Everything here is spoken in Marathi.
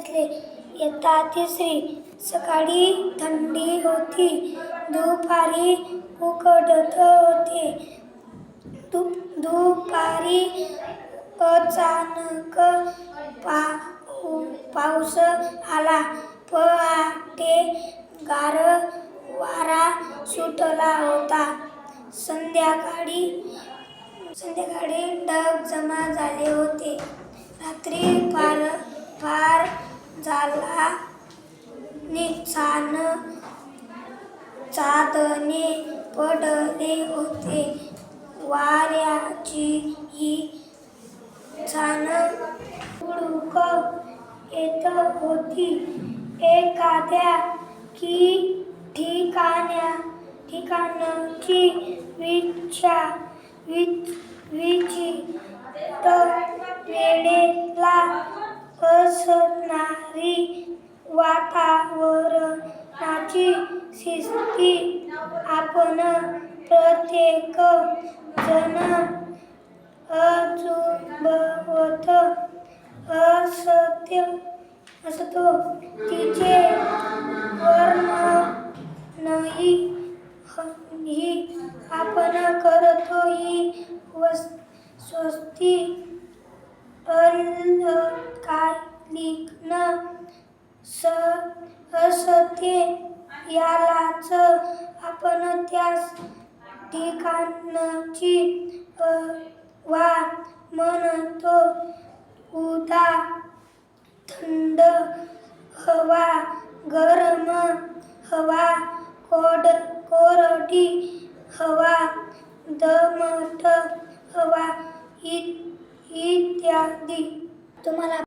घेतले. इयत्ता तिसरी. सकाळी थंडी होती. दुपारी उकडत होते. दुपारी अचानक पाऊस आला. पहाटे गार वारा सुटला होता. संध्याकाळी ढग जमा झाले होते. रात्री फार झाला. छान चांदणे पडले होते. वाऱ्याचीही छान झुळूक येत होती. एखाद्या ठिकाणची विचित्र वेळेला असणारी वातावरणाची स्थिती आपण प्रत्येक जण अनुभवत असतो. तिचे वर्णनही आपण करतो. ही वस्ती अल्पकालीन असते. यालाच आपण त्या ठिकाणची हवा म्हणतो. थंड हवा, गरम हवा, कोरडी हवा, दमट हवा इत्यादी. तुम्हाला